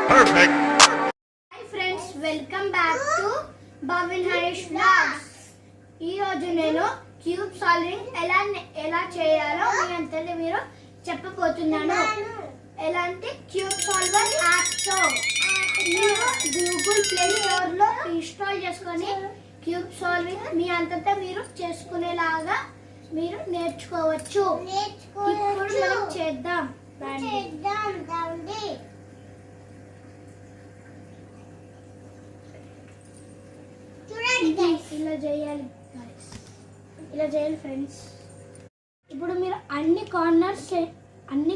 Perfect. Hi friends, welcome back to Bhavin Harish Vlogs. ఈ రోజు నేను క్యూబ్ సాల్వింగ్ ఎలా చేయాలో మీ అంతలో మీరు చెప్పబోతున్నాను. ఎలాంటి క్యూబ్ సాల్వర్ యాప్ తో మీరు గూగుల్ ప్లే స్టోర్ లో ఇన్స్టాల్ చేసుకొని క్యూబ్ సాల్వింగ్ మీ అంతటా మీరు చేసుకునేలాగా మీరు నేర్చుకోవచ్చు. ఇప్పుడు మనం చేద్దాం. ఇలా చేయాలి ఫ్రెండ్స్. ఇప్పుడు మీరు అన్ని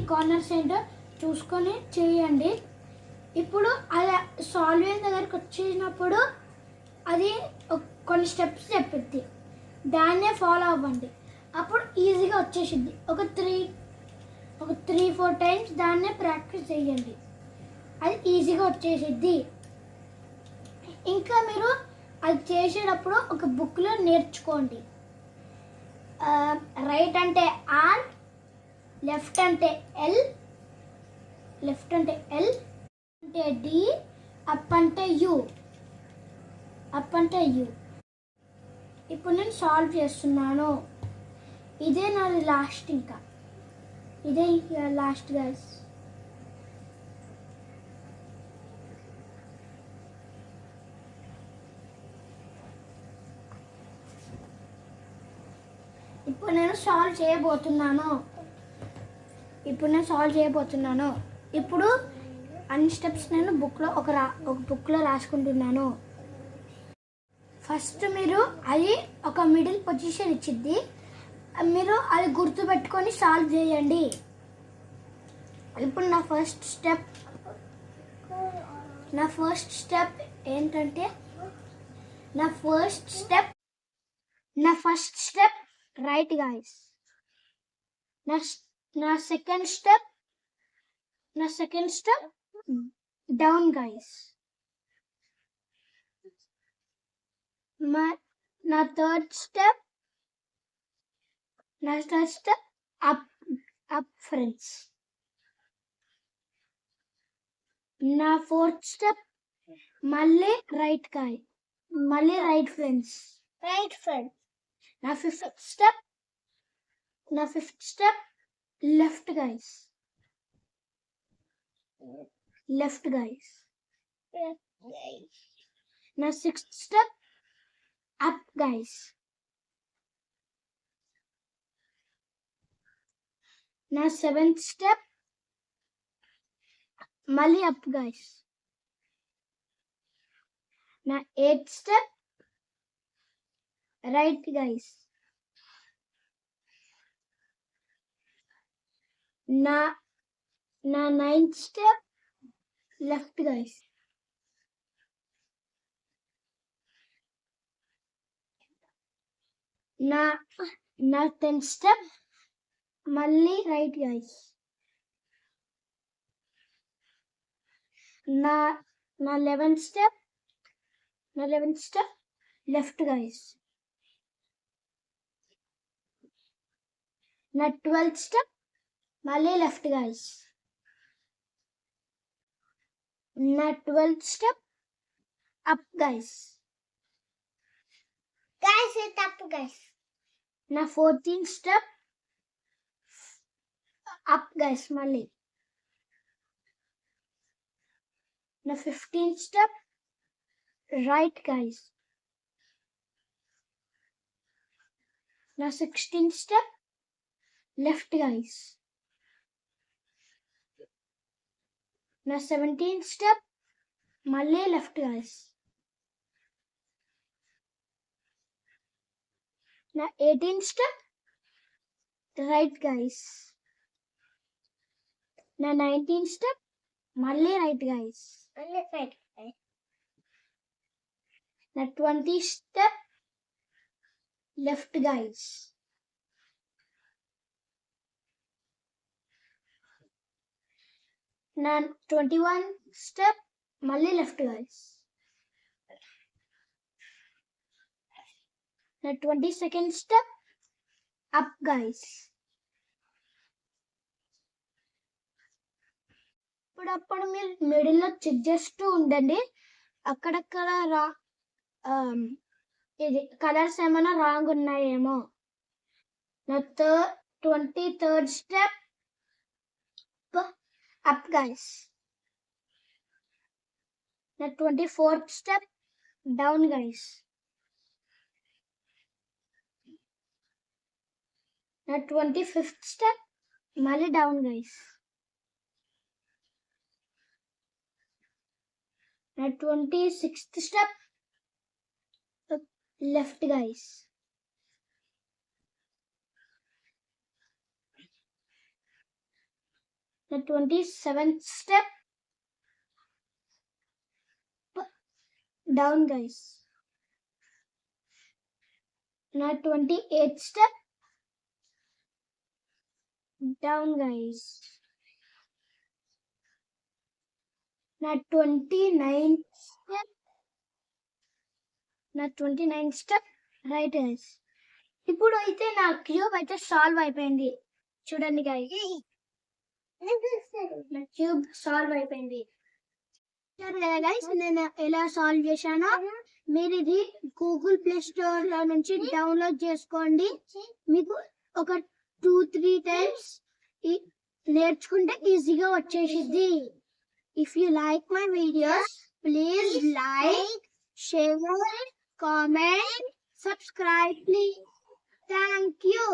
కార్నర్స్ ఏంటో చూసుకొని చేయండి. ఇప్పుడు అలా సాల్వింగ్ దగ్గరికి వచ్చినప్పుడు అది కొన్ని స్టెప్స్ చెప్పిద్ది, దాన్నే ఫాలో అవ్వండి. అప్పుడు ఈజీగా వచ్చేసింది. ఒక 3-4 టైమ్స్ దాన్నే ప్రాక్టీస్ చేయండి, అది ఈజీగా వచ్చేసిద్ది. ఇంకా మీరు అది చేసేటప్పుడు ఒక బుక్లో నేర్చుకోండి. రైట్ అంటే ఆర్, లెఫ్ట్ అంటే ఎల్, అంటే డి, అప్ అంటే యు. ఇప్పుడు నేను సాల్వ్ చేస్తున్నాను. ఇదే నాది లాస్ట్. ఇంకా ఇదే లాస్ట్ గైస్. ఇప్పుడు నేను సాల్వ్ చేయబోతున్నాను. ఇప్పుడు అన్ని స్టెప్స్ నేను ఒక బుక్లో రాసుకుంటున్నాను. ఫస్ట్ మీరు అది ఒక మిడిల్ పొజిషన్ ఇచ్చిద్ది, మీరు అది గుర్తుపెట్టుకొని సాల్వ్ చేయండి. ఇప్పుడు నా ఫస్ట్ స్టెప్ ఏంటంటే నా ఫస్ట్ స్టెప్ రైట్ గైస్. నా సెకండ్ స్టెప్ డౌన్ గైస్. నా థర్డ్ స్టెప్ అప్ ఫ్రెండ్స్. నా ఫోర్త్ స్టెప్ మళ్ళీ రైట్ ఫ్రెండ్స్. నా ఫిఫ్త్ స్టెప్ లెఫ్ట్ గైస్. నా సిక్స్త్ స్టెప్ అప్ గైస్. నా సెవెంత్ స్టెప్ మళ్ళీ అప్ గైస్. నా ఎయిత్ స్టెప్ రైట్ గైస్. నా నైన్త్ స్టెప్ లెఫ్ట్ గైస్. నా 10th స్టెప్ మళ్ళీ రైట్ గైస్. నా 11th స్టెప్ లెఫ్ట్ గైస్. నా 12th స్టెప్ మళ్ళీ లెఫ్ట్ గైస్. నా 12th స్టెప్ అప్ గైస్. నా 14th స్టెప్ అప్ గైస్ మళ్ళీ. నా 15th స్టెప్ రైట్ గైస్. నా 16th స్టెప్ లెఫ్ట్ గైస్. నా 17th స్టెప్ మళ్ళీ లెఫ్ట్ గైస్. నా 18th స్టెప్ రైట్ గైస్. నా 19th స్టెప్ మళ్ళీ రైట్ గైస్. నా 20th స్టెప్ లెఫ్ట్ గైస్. నా 21 స్టెప్ మళ్ళీ left guys. The 22nd step, up guys. ఇప్పుడప్పుడు మీరు మిడిల్లో చెక్ చేస్తూ ఉండండి, అక్కడక్కడ ఇది కలర్స్ ఏమైనా రాంగ్ ఉన్నాయేమో. The 23rd step, up guys. The 24th step, down guys. The 25th step, mali down guys. The 26th step, left guys. The 27th step, down guys. The 28th step, down guys. The 29th step, right guys. ఇప్పుడు అయితే నా cube అయితే solve అయిపోయింది చూడండి guys. నా cube solve అయిపోయింది కదా guys. నేను ఎలా సాల్వ్ చేశానో మీరు ఇది గూగుల్ ప్లే స్టోర్ లో నుంచి డౌన్లోడ్ చేసుకోండి. మీకు ఒక 2-3 టైమ్స్ నేర్చుకుంటే ఈజీగా వచ్చేసిద్ది. If you like my videos, please like, share, comment, subscribe please. Thank you.